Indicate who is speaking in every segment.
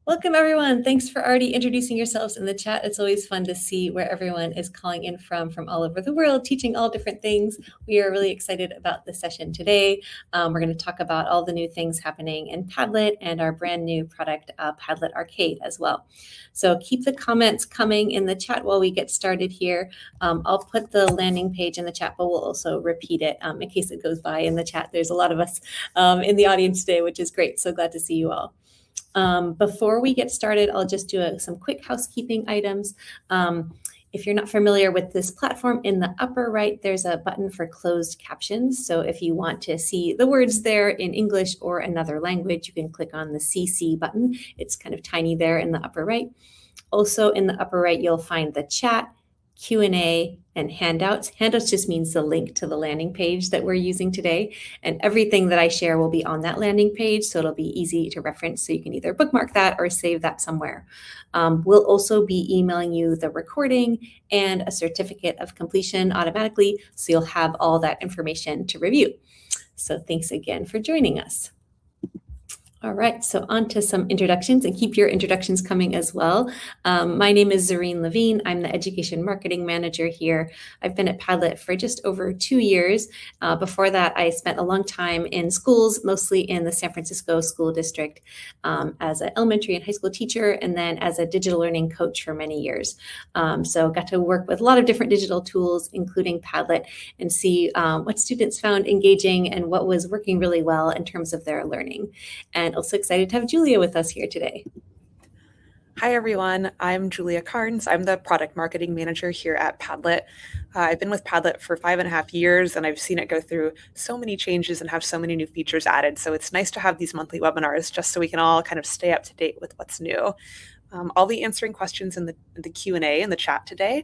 Speaker 1: Welcome, everyone. Thanks for already introducing yourselves in the chat. It's always fun to see where everyone is calling in from all over the world, teaching all different things. We are really excited about the session today. We're going to talk about all the new things happening in Padlet and our brand new product, Padlet Arcade as well. So keep the comments coming in the chat while we get started here. I'll put the landing page in the chat, but we'll also repeat it in case it goes by in the chat. There's a lot of us in the audience today, which is great. So glad to see you all. Before we get started, I'll just do some quick housekeeping items. If you're not familiar with this platform, in the upper right, there's a button for closed captions. So if you want to see the words there in English or another language, you can click on the CC button. It's kind of tiny there in the upper right. Also in the upper right, you'll find the chat, Q&A, and handouts. Handouts just means the link to the landing page that we're using today. And everything that I share will be on that landing page, so it'll be easy to reference. So you can either bookmark that or save that somewhere. We'll also be emailing you the recording and a certificate of completion automatically, so you'll have all that information to review. So thanks again for joining us. All right, so on to some introductions, and keep your introductions coming as well. My name is Zareen Levien. I'm the Education Marketing Manager here. I've been at Padlet for just over 2 years. Before that, I spent a long time in schools, mostly in the San Francisco School District, as an elementary and high school teacher, and then as a digital learning coach for many years. So got to work with a lot of different digital tools, including Padlet, and see what students found engaging and what was working really well in terms of their learning. And also excited to have Julia with us here today.
Speaker 2: Hi, everyone. I'm Julia Carnes. I'm the product marketing manager here at Padlet. I've been with Padlet for 5.5 years, and I've seen it go through so many changes and have so many new features added. So it's nice to have these monthly webinars just so we can all kind of stay up to date with what's new. I'll be answering questions in the Q&A in the chat today.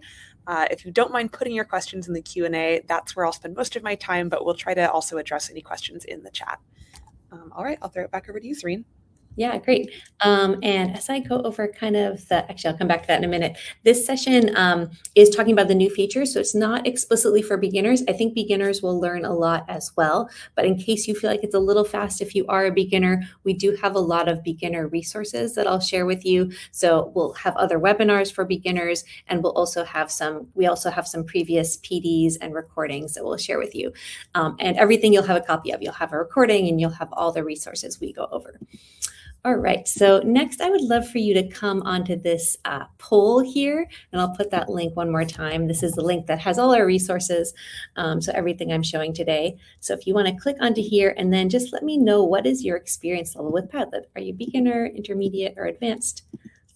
Speaker 2: If you don't mind putting your questions in the Q&A, that's where I'll spend most of my time, but we'll try to also address any questions in the chat. All right, I'll throw it back over to you, Zareen.
Speaker 1: Yeah, great. And as I go over kind of actually, I'll come back to that in a minute. This session is talking about the new features, so it's not explicitly for beginners. I think beginners will learn a lot as well. But in case you feel like it's a little fast, if you are a beginner, we do have a lot of beginner resources that I'll share with you. So we'll have other webinars for beginners, and we also have some previous PDs and recordings that we'll share with you. And everything you'll have a copy of. You'll have a recording, and you'll have all the resources we go over. All right, so next I would love for you to come onto this poll here, and I'll put that link one more time. This is the link that has all our resources, so everything I'm showing today. So if you want to click onto here and then just let me know, what is your experience level with Padlet? Are you beginner, intermediate, or advanced?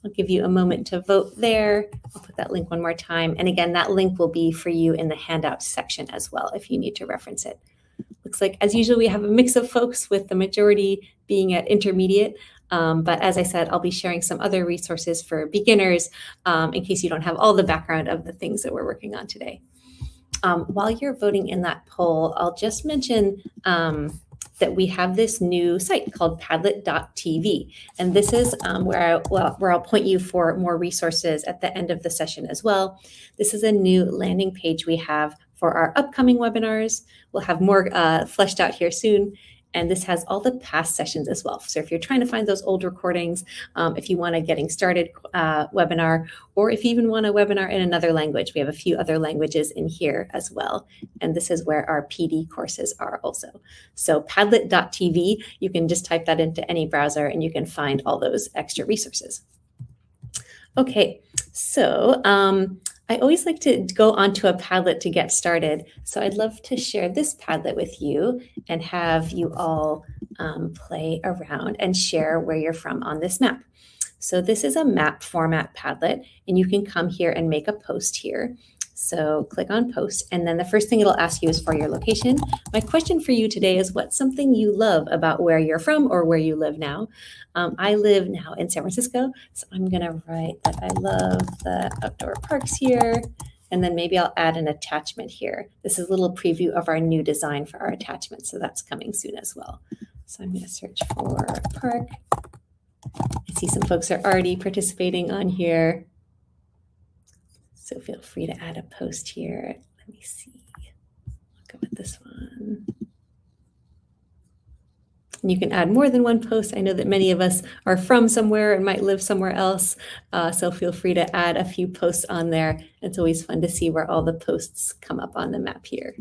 Speaker 1: I'll give you a moment to vote there. I'll put that link one more time. And again, that link will be for you in the handouts section as well if you need to reference it. Looks like, as usual, we have a mix of folks, with the majority being at intermediate. But as I said, I'll be sharing some other resources for beginners in case you don't have all the background of the things that we're working on today. While you're voting in that poll, I'll just mention that we have this new site called padlet.tv. And this is where I'll point you for more resources at the end of the session as well. This is a new landing page we have for our upcoming webinars. We'll have more fleshed out here soon. And this has all the past sessions as well. So if you're trying to find those old recordings, if you want a getting started webinar, or if you even want a webinar in another language, we have a few other languages in here as well. And this is where our PD courses are also. So padlet.tv, you can just type that into any browser and you can find all those extra resources. Okay, so I always like to go onto a Padlet to get started. So I'd love to share this Padlet with you and have you all play around and share where you're from on this map. So this is a map format Padlet, and you can come here and make a post here. So click on post, and then the first thing it'll ask you is for your location. My question for you today is, what's something you love about where you're from or where you live now? I live now in San Francisco, so I'm gonna write that I love the outdoor parks here, and then maybe I'll add an attachment here. This is a little preview of our new design for our attachment, so that's coming soon as well. So I'm gonna search for park. I see some folks are already participating on here. So feel free to add a post here. Let me see. I'll go with this one. And you can add more than one post. I know that many of us are from somewhere and might live somewhere else, so feel free to add a few posts on there. It's always fun to see where all the posts come up on the map here.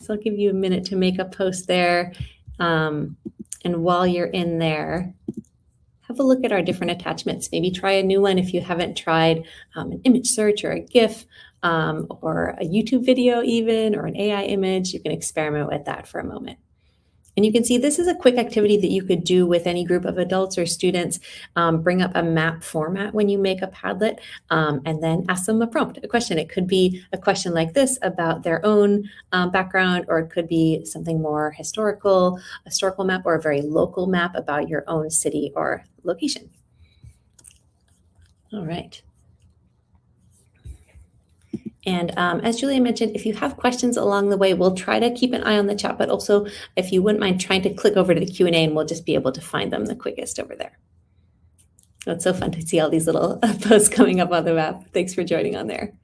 Speaker 1: So I'll give you a minute to make a post there. And while you're in there, have a look at our different attachments. Maybe try a new one if you haven't tried an image search or a GIF or a YouTube video even, or an AI image. You can experiment with that for a moment. And you can see this is a quick activity that you could do with any group of adults or students. Bring up a map format when you make a Padlet, and then ask them a prompt, a question. It could be a question like this about their own background, or it could be something more historical map, or a very local map about your own city or location. All right. And as Julia mentioned, if you have questions along the way, we'll try to keep an eye on the chat, but also if you wouldn't mind trying to click over to the Q&A, and we'll just be able to find them the quickest over there. So it's so fun to see all these little posts coming up on the map. Thanks for joining on there.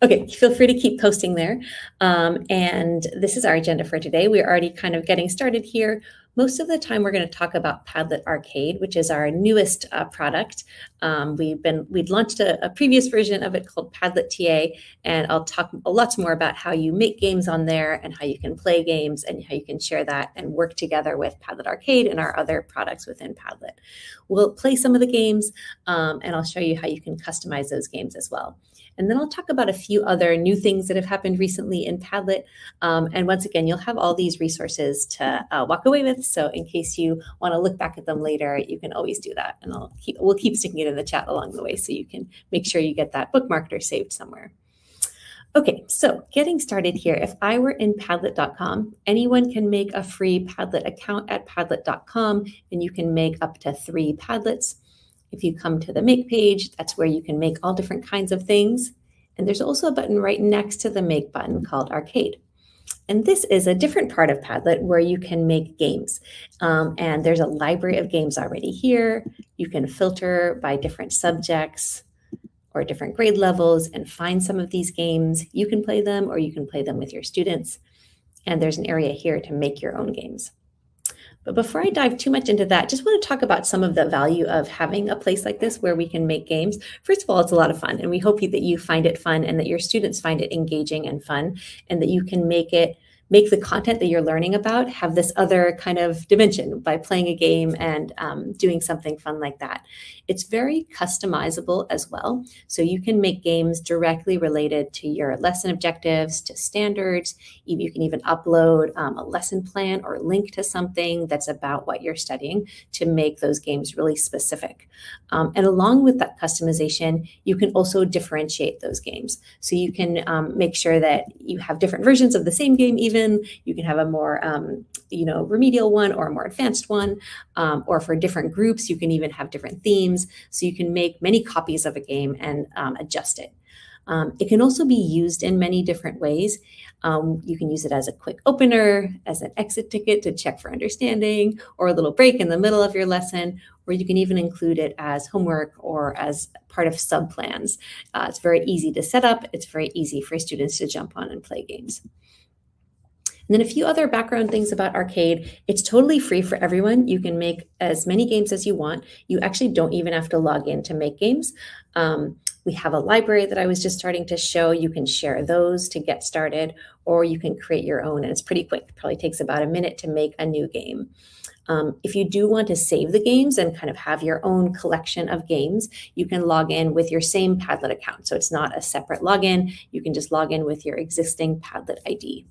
Speaker 1: Okay, feel free to keep posting there. And this is our agenda for today. We're already kind of getting started here. Most of the time, we're going to talk about Padlet Arcade, which is our newest product. We'd launched a previous version of it called Padlet TA, and I'll talk lots more about how you make games on there and how you can play games and how you can share that and work together with Padlet Arcade and our other products within Padlet. We'll play some of the games, and I'll show you how you can customize those games as well. And then I'll talk about a few other new things that have happened recently in Padlet. And once again, you'll have all these resources to walk away with. So in case you want to look back at them later, you can always do that. And we'll keep sticking it in the chat along the way so you can make sure you get that bookmarked or saved somewhere. Okay, so getting started here. If I were in Padlet.com, anyone can make a free Padlet account at Padlet.com, and you can make up to 3 Padlets. If you come to the Make page, that's where you can make all different kinds of things. And there's also a button right next to the Make button called Arcade. And this is a different part of Padlet where you can make games. And there's a library of games already here. You can filter by different subjects or different grade levels and find some of these games. You can play them, or you can play them with your students. And there's an area here to make your own games. But before I dive too much into that, just want to talk about some of the value of having a place like this where we can make games. First of all, it's a lot of fun, and we hope that you find it fun and that your students find it engaging and fun, and that you can make the content that you're learning about have this other kind of dimension by playing a game and doing something fun like that. It's very customizable as well. So you can make games directly related to your lesson objectives, to standards. You can even upload a lesson plan or link to something that's about what you're studying to make those games really specific. And along with that customization, you can also differentiate those games. So you can make sure that you have different versions of the same game even. You can have a more remedial one or a more advanced one, or for different groups, you can even have different themes. So you can make many copies of a game and adjust it. It can also be used in many different ways. You can use it as a quick opener, as an exit ticket to check for understanding, or a little break in the middle of your lesson, or you can even include it as homework or as part of sub-plans. It's very easy to set up. It's very easy for students to jump on and play games. And then a few other background things about Arcade. It's totally free for everyone. You can make as many games as you want. You actually don't even have to log in to make games. We have a library that I was just starting to show. You can share those to get started, or you can create your own, and it's pretty quick. It probably takes about a minute to make a new game. If you do want to save the games and kind of have your own collection of games, you can log in with your same Padlet account. So it's not a separate login. You can just log in with your existing Padlet ID.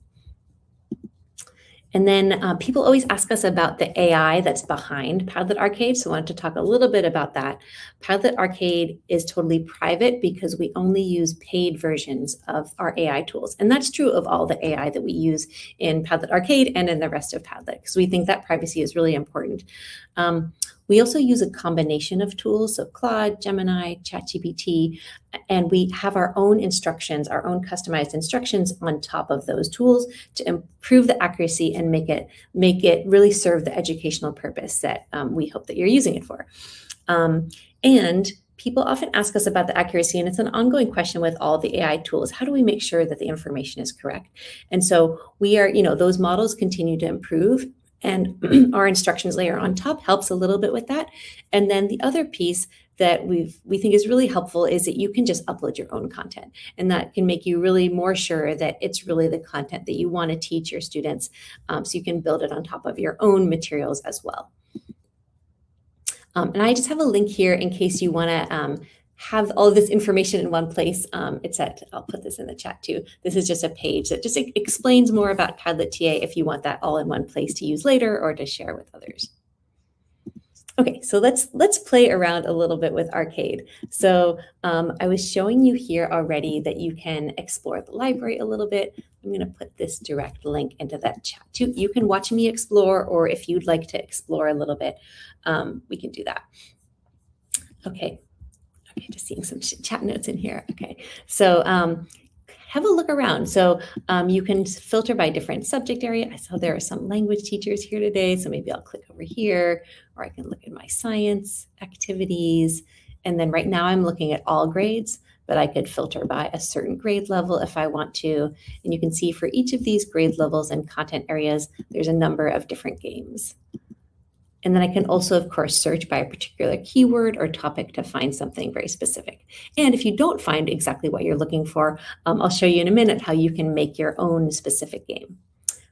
Speaker 1: And then people always ask us about the AI that's behind Padlet Arcade. So I wanted to talk a little bit about that. Padlet Arcade is totally private because we only use paid versions of our AI tools. And that's true of all the AI that we use in Padlet Arcade and in the rest of Padlet, because we think that privacy is really important. We also use a combination of tools, so Claude, Gemini, ChatGPT, and we have our own instructions, our own customized instructions on top of those tools to improve the accuracy and make it really serve the educational purpose that we hope that you're using it for. And people often ask us about the accuracy, and it's an ongoing question with all the AI tools. How do we make sure that the information is correct? And so we are, those models continue to improve. And our instructions layer on top helps a little bit with that. And then the other piece that we think is really helpful is that you can just upload your own content. And that can make you really more sure that it's really the content that you want to teach your students. So you can build it on top of your own materials as well. And I just have a link here in case you want to have all of this information in one place. I'll put this in the chat too. This is just a page that just explains more about Padlet TA if you want that all in one place to use later or to share with others. Okay, so let's play around a little bit with Arcade. So I was showing you here already that you can explore the library a little bit. I'm going to put this direct link into that chat too. You can watch me explore, or if you'd like to explore a little bit, we can do that. Okay, just seeing some chat notes in here. Okay, so have a look around. So you can filter by different subject area. I saw there are some language teachers here today, so maybe I'll click over here, or I can look at my science activities. And then right now I'm looking at all grades, but I could filter by a certain grade level if I want to. And you can see for each of these grade levels and content areas, there's a number of different games. And then I can also, of course, search by a particular keyword or topic to find something very specific. And if you don't find exactly what you're looking for, I'll show you in a minute how you can make your own specific game.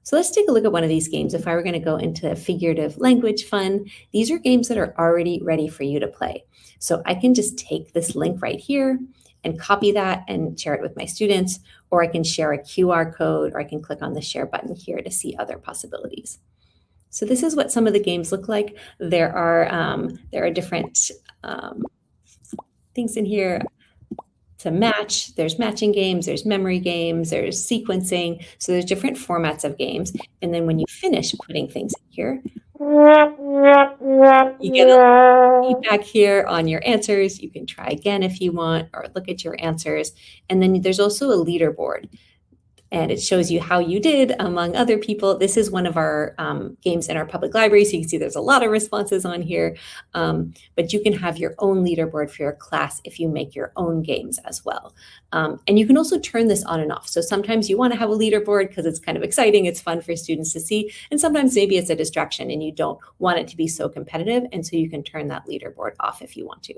Speaker 1: So let's take a look at one of these games. If I were going to go into figurative language fun, these are games that are already ready for you to play. So I can just take this link right here and copy that and share it with my students, or I can share a QR code, or I can click on the share button here to see other possibilities. So this is what some of the games look like. There are different things in here to match. There's matching games, there's memory games, there's sequencing. So there's different formats of games. And then when you finish putting things in here, you get a feedback here on your answers. You can try again if you want, or look at your answers. And then there's also a leaderboard. And it shows you how you did among other people. This is one of our games in our public library. So you can see there's a lot of responses on here. But you can have your own leaderboard for your class if you make your own games as well. And you can also turn this on and off. So sometimes you want to have a leaderboard because it's kind of exciting. It's fun for students to see. And sometimes maybe it's a distraction and you don't want it to be so competitive. And so you can turn that leaderboard off if you want to.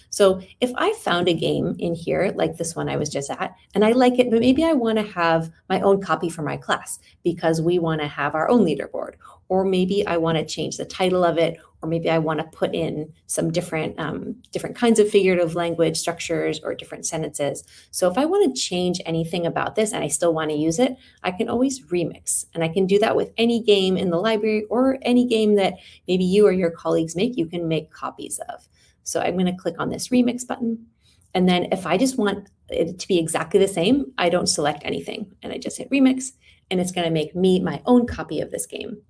Speaker 1: So if I found a game in here, like this one I was just at, and I like it, but maybe I want to have my own copy for my class because we want to have our own leaderboard, or maybe I want to change the title of it, or maybe I want to put in some different kinds of figurative language structures or different sentences. So if I want to change anything about this and I still want to use it, I can always remix. And I can do that with any game in the library or any game that maybe you or your colleagues make, you can make copies of. So I'm going to click on this remix button. And then if I just want it to be exactly the same, I don't select anything. And I just hit remix, and it's going to make me my own copy of this game.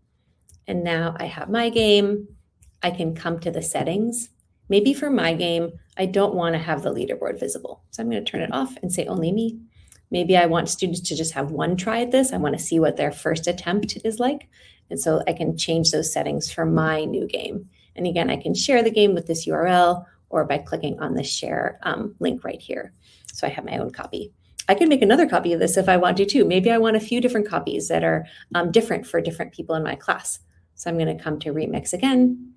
Speaker 1: And now I have my game. I can come to the settings. Maybe for my game, I don't want to have the leaderboard visible. So I'm going to turn it off and say only me. Maybe I want students to just have one try at this. I want to see what their first attempt is like. And so I can change those settings for my new game. And again, I can share the game with this URL or by clicking on the share link right here. So I have my own copy. I can make another copy of this if I want to too. Maybe I want a few different copies that are different for different people in my class. So I'm going to come to remix again.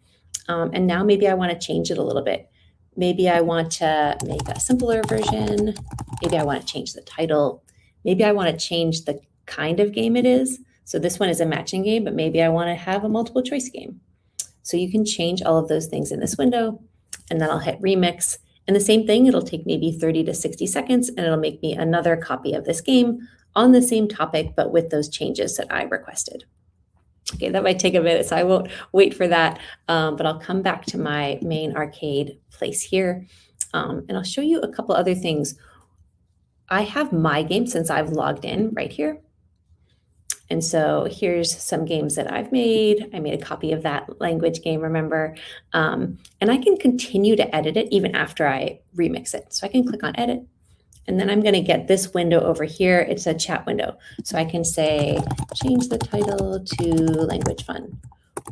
Speaker 1: And now maybe I want to change it a little bit. Maybe I want to make a simpler version. Maybe I want to change the title. Maybe I want to change the kind of game it is. So this one is a matching game, but maybe I want to have a multiple choice game. So you can change all of those things in this window, and then I'll hit remix. And the same thing, it'll take maybe 30 to 60 seconds, and it'll make me another copy of this game on the same topic, but with those changes that I requested. Okay, that might take a minute, so I won't wait for that, but I'll come back to my main arcade place here, and I'll show you a couple other things. I have my game since I've logged in right here. And so here's some games that I've made. I made a copy of that language game, remember? And I can continue to edit it even after I remix it. So I can click on edit, and then I'm going to get this window over here. It's a chat window. So I can say, change the title to language fun.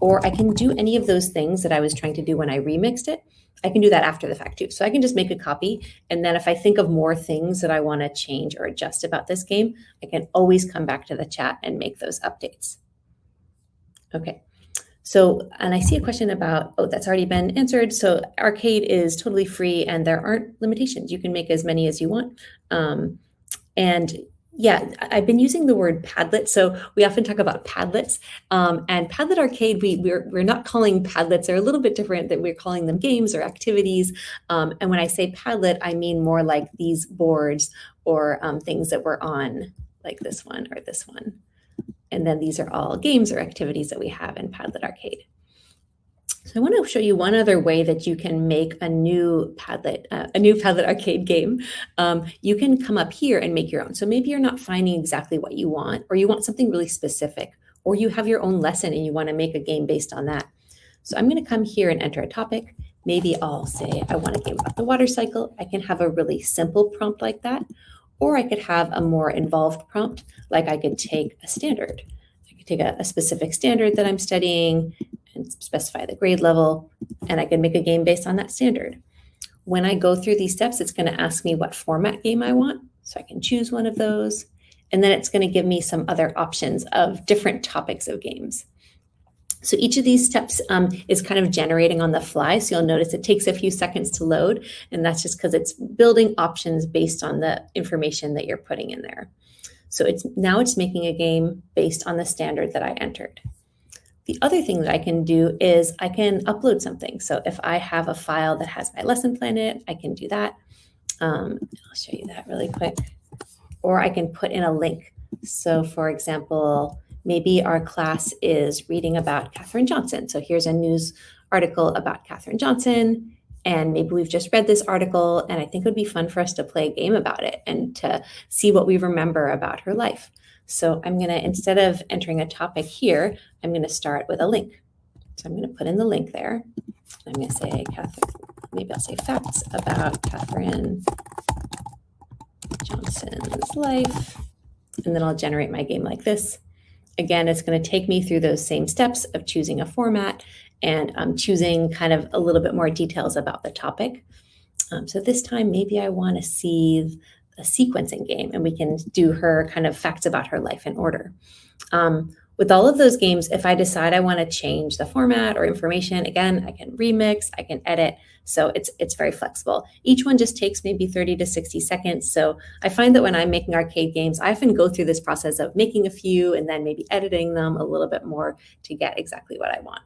Speaker 1: Or I can do any of those things that I was trying to do when I remixed it. I can do that after the fact too. So I can just make a copy. And then if I think of more things that I want to change or adjust about this game, I can always come back to the chat and make those updates. Okay, So, and I see a question about, oh, that's already been answered. So Arcade is totally free and there aren't limitations. You can make as many as you want. And yeah, I've been using the word Padlet. So we often talk about Padlets, and Padlet Arcade. We're not calling Padlets. They're a little bit different. That we're calling them games or activities. And when I say Padlet, I mean more like these boards or things that we're on, like this one or this one. And then these are all games or activities that we have in Padlet Arcade. So I want to show you one other way that you can make a new Padlet Arcade game. You can come up here and make your own. So maybe you're not finding exactly what you want, or you want something really specific, or you have your own lesson and you want to make a game based on that. So I'm going to come here and enter a topic. Maybe I'll say I want a game about the water cycle. I can have a really simple prompt like that, or I could have a more involved prompt, like I could take a standard. I could take a specific standard that I'm studying and specify the grade level, and I can make a game based on that standard. When I go through these steps, it's going to ask me what format game I want, so I can choose one of those, and then it's going to give me some other options of different topics of games. So each of these steps is kind of generating on the fly, so you'll notice it takes a few seconds to load, and that's just because it's building options based on the information that you're putting in there. So now it's making a game based on the standard that I entered. The other thing that I can do is I can upload something. So if I have a file that has my lesson plan in it, I can do that. I'll show you that really quick. Or I can put in a link. So for example, maybe our class is reading about Katherine Johnson. So here's a news article about Katherine Johnson. And maybe we've just read this article, and I think it would be fun for us to play a game about it and to see what we remember about her life. So I'm going to, instead of entering a topic here, I'm going to start with a link. So I'm going to put in the link there. I'm going to say, maybe I'll say facts about Katherine Johnson's life. And then I'll generate my game like this. Again, it's going to take me through those same steps of choosing a format and choosing kind of a little bit more details about the topic. So this time, maybe I want to see a sequencing game, and we can do her kind of facts about her life in order. With all of those games, if I decide I want to change the format or information, again, I can remix, I can edit. So it's very flexible. Each one just takes maybe 30 to 60 seconds. So I find that when I'm making arcade games, I often go through this process of making a few and then maybe editing them a little bit more to get exactly what I want.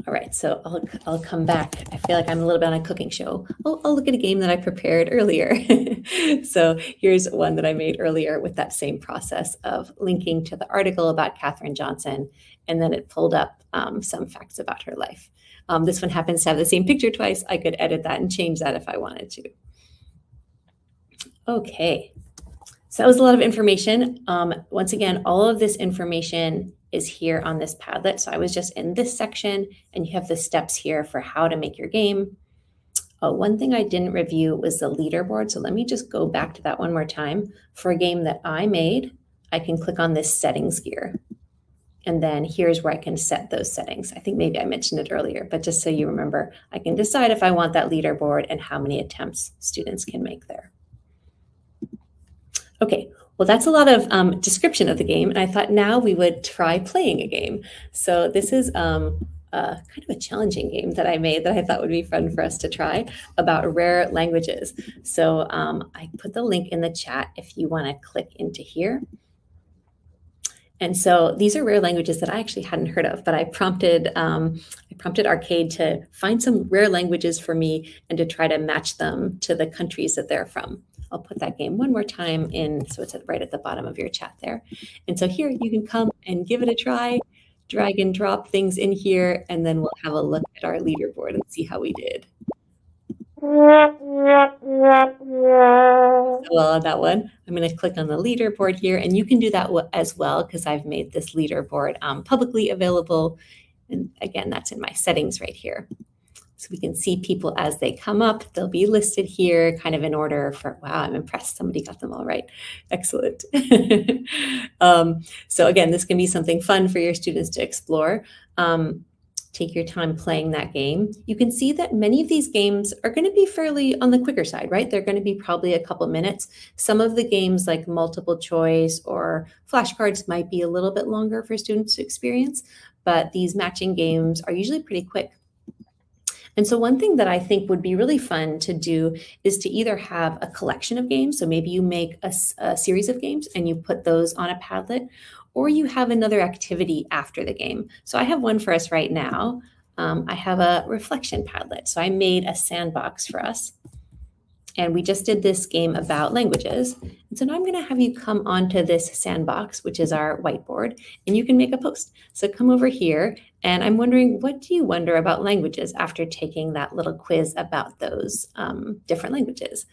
Speaker 1: All right, so I'll come back. I feel like I'm a little bit on a cooking show. I'll look at a game that I prepared earlier. So here's one that I made earlier with that same process of linking to the article about Katherine Johnson, and then it pulled up some facts about her life. This one happens to have the same picture twice. I could edit that and change that if I wanted to. Okay, so that was a lot of information. Once again, all of this information is here on this Padlet. So I was just in this section, and you have the steps here for how to make your game. One thing I didn't review was the leaderboard. So let me just go back to that one more time. For a game that I made, I can click on this settings gear. And then here's where I can set those settings. I think maybe I mentioned it earlier, but just so you remember, I can decide if I want that leaderboard and how many attempts students can make there. Okay, well, that's a lot of description of the game, and I thought now we would try playing a game. So this is kind of a challenging game that I made that I thought would be fun for us to try about rare languages. So I put the link in the chat if you want to click into here. And so these are rare languages that I actually hadn't heard of, but I prompted Arcade to find some rare languages for me and to try to match them to the countries that they're from. I'll put that game one more time in, so it's right at the bottom of your chat there. And so here you can come and give it a try, drag and drop things in here, and then we'll have a look at our leaderboard and see how we did. Well, on that one, I'm going to click on the leaderboard here, and you can do that as well because I've made this leaderboard publicly available. And again, that's in my settings right here. So we can see people as they come up. They'll be listed here kind of in order for, wow, I'm impressed. Somebody got them all right. Excellent. So again, this can be something fun for your students to explore. take your time playing that game, you can see that many of these games are going to be fairly on the quicker side, right? They're going to be probably a couple minutes. Some of the games like multiple choice or flashcards might be a little bit longer for students to experience, but these matching games are usually pretty quick. And so one thing that I think would be really fun to do is to either have a collection of games. So maybe you make a series of games and you put those on a Padlet, or you have another activity after the game. So I have one for us right now. I have a reflection Padlet. So I made a sandbox for us. And we just did this game about languages. And so now I'm going to have you come onto this sandbox, which is our whiteboard, and you can make a post. So come over here, and I'm wondering, what do you wonder about languages after taking that little quiz about those different languages?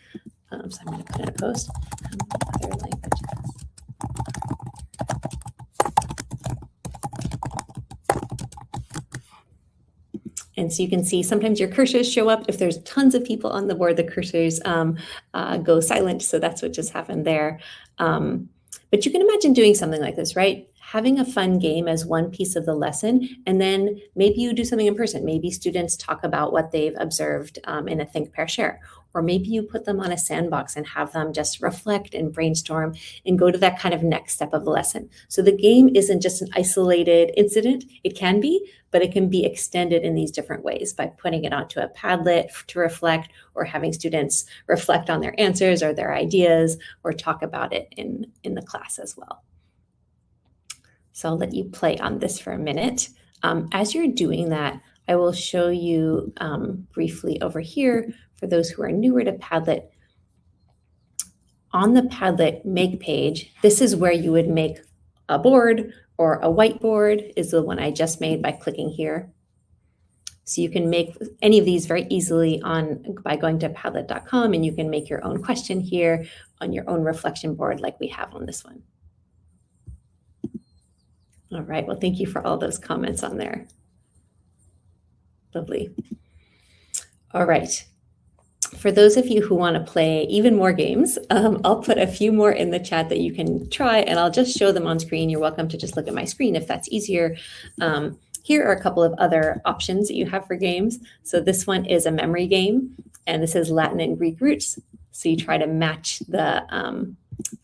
Speaker 1: So I'm going to put in a post. Other languages. And so you can see sometimes your cursors show up. If there's tons of people on the board, the cursors go silent. So that's what just happened there. But you can imagine doing something like this, right? Having a fun game as one piece of the lesson, and then maybe you do something in person. Maybe students talk about what they've observed in a think, pair, share. Or maybe you put them on a sandbox and have them just reflect and brainstorm and go to that kind of next step of the lesson. So the game isn't just an isolated incident. It can be, but it can be extended in these different ways by putting it onto a Padlet to reflect, or having students reflect on their answers or their ideas, or talk about it in the class as well. So I'll let you play on this for a minute. As you're doing that, I will show you briefly over here, for those who are newer to Padlet, on the Padlet make page, this is where you would make a board, or a whiteboard is the one I just made by clicking here. So you can make any of these very easily by going to padlet.com, and you can make your own question here on your own reflection board like we have on this one. All right, well, thank you for all those comments on there. Lovely. All right. For those of you who want to play even more games, I'll put a few more in the chat that you can try, and I'll just show them on screen. You're welcome to just look at my screen if that's easier. Here are a couple of other options that you have for games. So this one is a memory game, and this is Latin and Greek roots. So you try to match the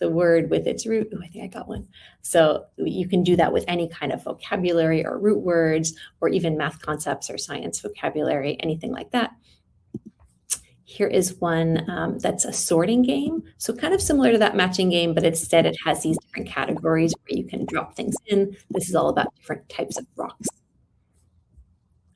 Speaker 1: word with its root. Oh, I think I got one. So you can do that with any kind of vocabulary or root words, or even math concepts or science vocabulary, anything like that. Here is one that's a sorting game. So kind of similar to that matching game, but instead it has these different categories where you can drop things in. This is all about different types of rocks.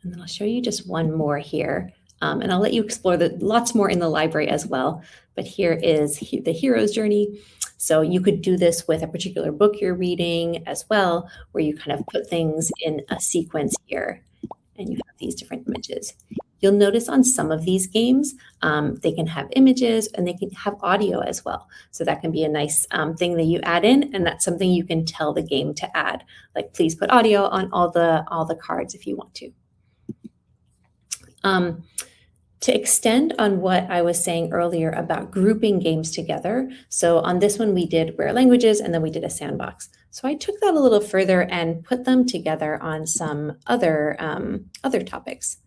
Speaker 1: And then I'll show you just one more here. And I'll let you explore lots more in the library as well. But here is the hero's journey. So you could do this with a particular book you're reading as well, where you kind of put things in a sequence here, and you have these different images. You'll notice on some of these games, they can have images and they can have audio as well. So that can be a nice thing that you add in, and that's something you can tell the game to add. Like, please put audio on all the cards if you want to. To extend on what I was saying earlier about grouping games together, so on this one we did rare languages, and then we did a sandbox. So I took that a little further and put them together on some other topics.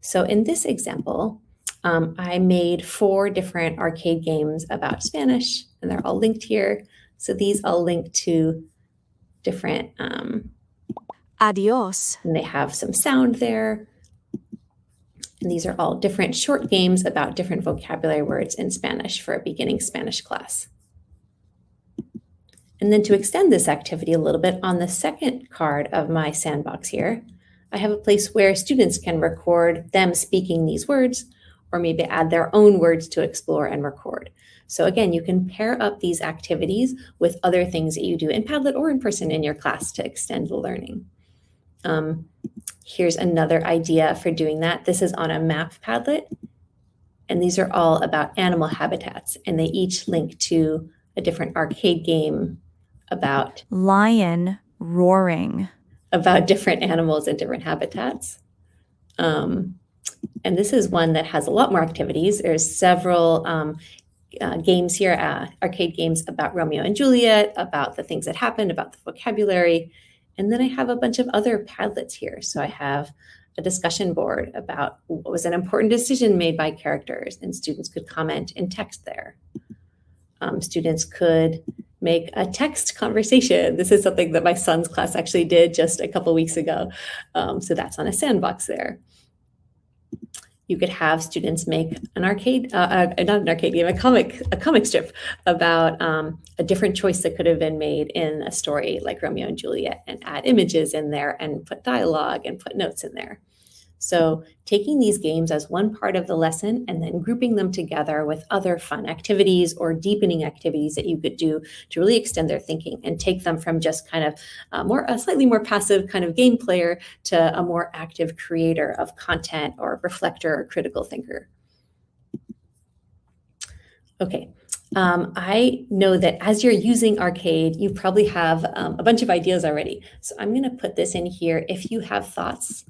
Speaker 1: So in this example, I made 4 different arcade games about Spanish, and they're all linked here. So these all link to different,
Speaker 3: Adios.
Speaker 1: and they have some sound there. And these are all different short games about different vocabulary words in Spanish for a beginning Spanish class. And then to extend this activity a little bit, on the second card of my sandbox here, I have a place where students can record them speaking these words, or maybe add their own words to explore and record. So again, you can pair up these activities with other things that you do in Padlet or in person in your class to extend the learning. Here's another idea for doing that. This is on a map Padlet, and these are all about animal habitats, and they each link to a different arcade game about
Speaker 3: Lion roaring.
Speaker 1: About different animals and different habitats. And this is one that has a lot more activities. There's several games here, arcade games about Romeo and Juliet, about the things that happened, about the vocabulary. And then I have a bunch of other Padlets here. So I have a discussion board about what was an important decision made by characters, and students could comment in text there. Students could make a text conversation. This is something that my son's class actually did just a couple weeks ago. So that's on a sandbox there. You could have students make an arcade, not an arcade game, a comic strip about a different choice that could have been made in a story like Romeo and Juliet, and add images in there and put dialogue and put notes in there. So taking these games as one part of the lesson and then grouping them together with other fun activities or deepening activities that you could do to really extend their thinking and take them from just kind of a slightly more passive kind of game player to a more active creator of content or reflector or critical thinker. Okay. I know that as you're using Arcade, you probably have a bunch of ideas already. So I'm going to put this in here if you have thoughts.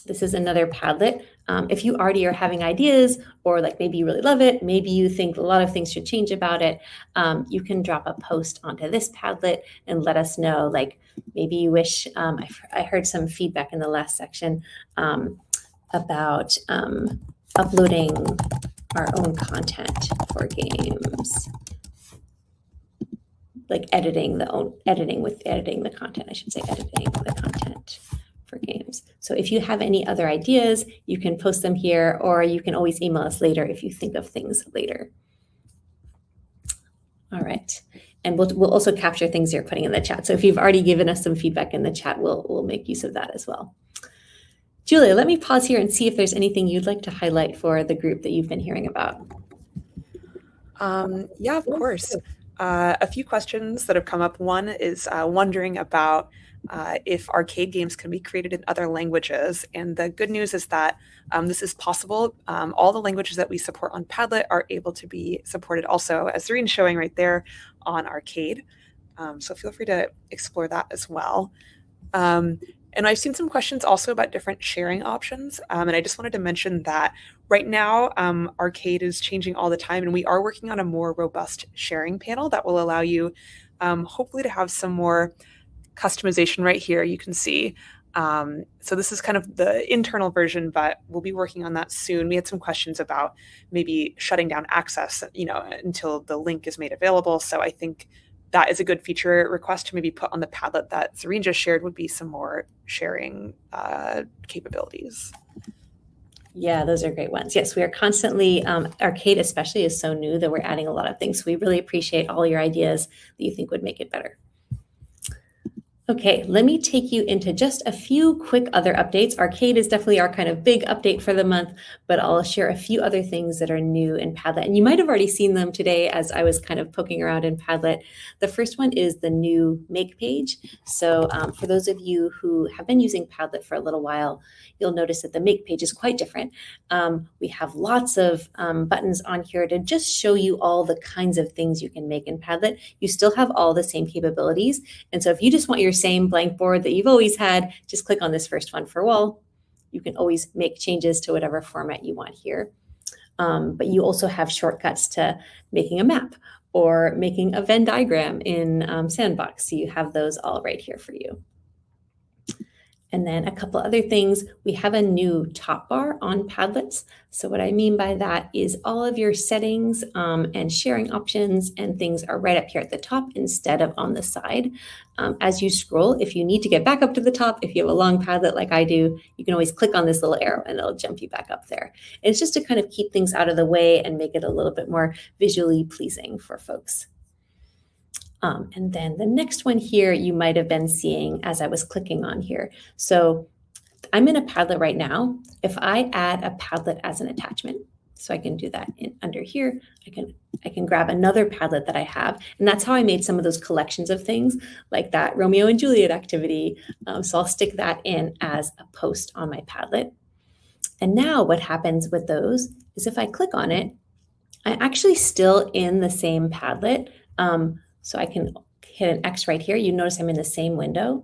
Speaker 1: This is another Padlet. If you already are having ideas, or like maybe you really love it, maybe you think a lot of things should change about it, you can drop a post onto this Padlet and let us know. Like maybe you wish, I heard some feedback in the last section about uploading our own content for games, like editing the content, I should say editing the content for games. So if you have any other ideas, you can post them here, or you can always email us later if you think of things later. All right. And we'll also capture things you're putting in the chat. So if you've already given us some feedback in the chat, we'll make use of that as well. Julia, let me pause here and see if there's anything you'd like to highlight for the group that you've been hearing about.
Speaker 2: Yeah, of course. A few questions that have come up. One is wondering about if arcade games can be created in other languages. And the good news is that this is possible. All the languages that we support on Padlet are able to be supported also, as Zareen's showing right there, on Arcade. So feel free to explore that as well. And I've seen some questions also about different sharing options. And I just wanted to mention that right now, Arcade is changing all the time, and we are working on a more robust sharing panel that will allow you hopefully to have some more customization. Right here, you can see. So this is kind of the internal version, but we'll be working on that soon. We had some questions about maybe shutting down access, until the link is made available. So I think that is a good feature request to maybe put on the Padlet that Zareen just shared, would be some more sharing capabilities.
Speaker 1: Yeah, those are great ones. Yes, we are constantly, Arcade especially is so new that we're adding a lot of things. So we really appreciate all your ideas that you think would make it better. Okay, let me take you into just a few quick other updates. Arcade is definitely our kind of big update for the month, but I'll share a few other things that are new in Padlet. And you might have already seen them today as I was kind of poking around in Padlet. The first one is the new Make page. So for those of you who have been using Padlet for a little while, you'll notice that the Make page is quite different. We have lots of buttons on here to just show you all the kinds of things you can make in Padlet. You still have all the same capabilities. And so if you just want your same blank board that you've always had, just click on this first one for wall. You can always make changes to whatever format you want here. But you also have shortcuts to making a map or making a Venn diagram in Sandbox. So you have those all right here for you. And then a couple other things, we have a new top bar on Padlets. So what I mean by that is all of your settings and sharing options and things are right up here at the top instead of on the side. As you scroll, if you need to get back up to the top, if you have a long Padlet like I do, you can always click on this little arrow and it'll jump you back up there. And it's just to kind of keep things out of the way and make it a little bit more visually pleasing for folks. And then the next one here, you might have been seeing as I was clicking on here. So I'm in a Padlet right now. If I add a Padlet as an attachment, so I can do that under here, I can grab another Padlet that I have. And that's how I made some of those collections of things like that Romeo and Juliet activity. So I'll stick that in as a post on my Padlet. And now what happens with those is if I click on it, I'm actually still in the same Padlet. So I can hit an X right here. You notice I'm in the same window.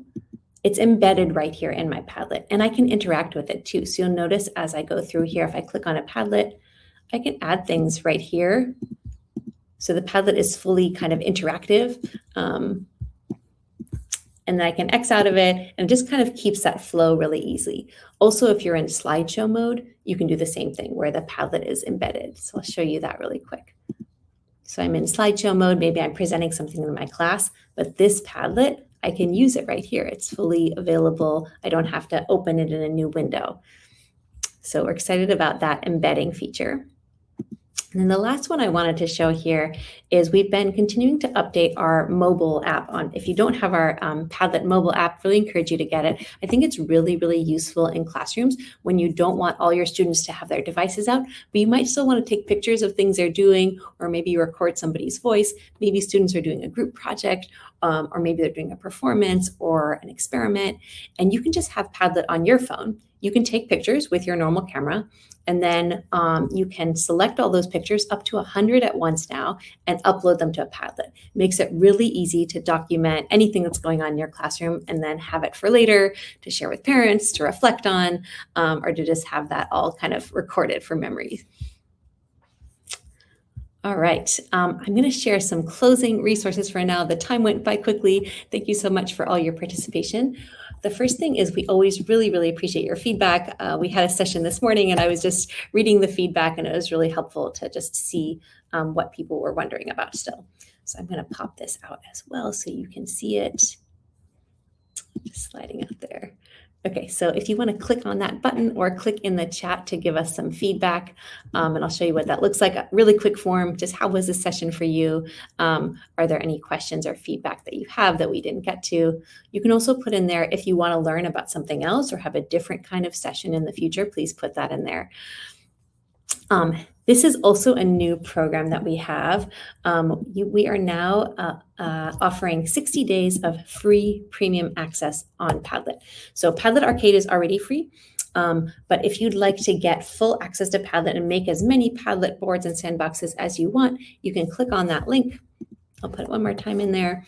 Speaker 1: It's embedded right here in my Padlet, and I can interact with it too. So you'll notice as I go through here, if I click on a Padlet, I can add things right here. So the Padlet is fully kind of interactive. and then I can X out of it, and it just kind of keeps that flow really easy. Also, if you're in slideshow mode, you can do the same thing where the Padlet is embedded. So I'll show you that really quick. So I'm in slideshow mode, maybe I'm presenting something in my class, but this Padlet, I can use it right here. It's fully available. I don't have to open it in a new window. So we're excited about that embedding feature. And then the last one I wanted to show here is we've been continuing to update our mobile app. If you don't have our Padlet mobile app, really encourage you to get it. I think it's really, really useful in classrooms when you don't want all your students to have their devices out, but you might still want to take pictures of things they're doing, or maybe you record somebody's voice. Maybe students are doing a group project, or maybe they're doing a performance or an experiment, and you can just have Padlet on your phone. You can take pictures with your normal camera, and then you can select all those pictures, up to 100 at once now, and upload them to a Padlet. Makes it really easy to document anything that's going on in your classroom, and then have it for later to share with parents, to reflect on, or to just have that all kind of recorded for memory. All right, I'm going to share some closing resources for now. The time went by quickly. Thank you so much for all your participation. The first thing is we always really, really appreciate your feedback. We had a session this morning and I was just reading the feedback, and it was really helpful to just see what people were wondering about still. So I'm going to pop this out as well so you can see it. Just sliding out there. Okay, so if you want to click on that button or click in the chat to give us some feedback, and I'll show you what that looks like. A really quick form, just how was this session for you? Are there any questions or feedback that you have that we didn't get to? You can also put in there if you want to learn about something else or have a different kind of session in the future, please put that in there. This is also a new program that we have. We are now offering 60 days of free premium access on Padlet. So Padlet Arcade is already free, but if you'd like to get full access to Padlet and make as many Padlet boards and sandboxes as you want, you can click on that link. I'll put it one more time in there.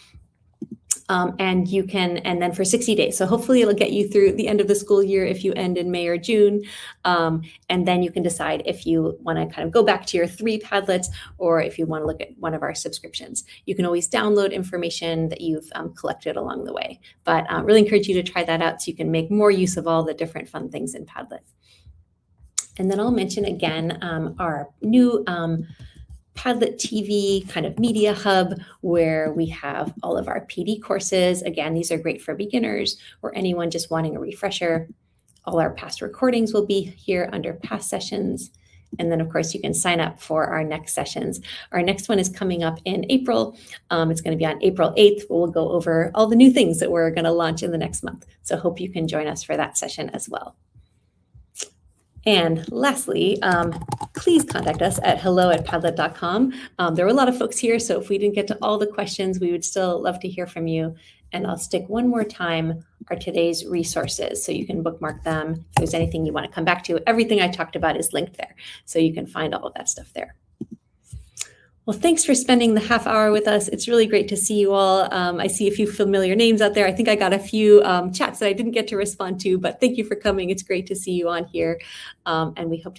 Speaker 1: And you can, and then for 60 days. So hopefully it'll get you through the end of the school year if you end in May or June. And then you can decide if you want to kind of go back to your 3 Padlets, or if you want to look at one of our subscriptions. You can always download information that you've collected along the way. But really encourage you to try that out so you can make more use of all the different fun things in Padlet. And then I'll mention again our new Padlet TV kind of media hub, where we have all of our PD courses. Again, these are great for beginners or anyone just wanting a refresher. All our past recordings will be here under past sessions. And then of course you can sign up for our next sessions. Our next one is coming up in April. It's going to be on April 8th. We'll go over all the new things that we're going to launch in the next month. So hope you can join us for that session as well. And lastly, please contact us at hello@padlet.com. There were a lot of folks here, so if we didn't get to all the questions, we would still love to hear from you. And I'll stick one more time are today's resources, so you can bookmark them. If there's anything you want to come back to, everything I talked about is linked there, so you can find all of that stuff there. Well, thanks for spending the half hour with us. It's really great to see you all. I see a few familiar names out there. I think I got a few chats that I didn't get to respond to, but thank you for coming. It's great to see you on here. And we hope to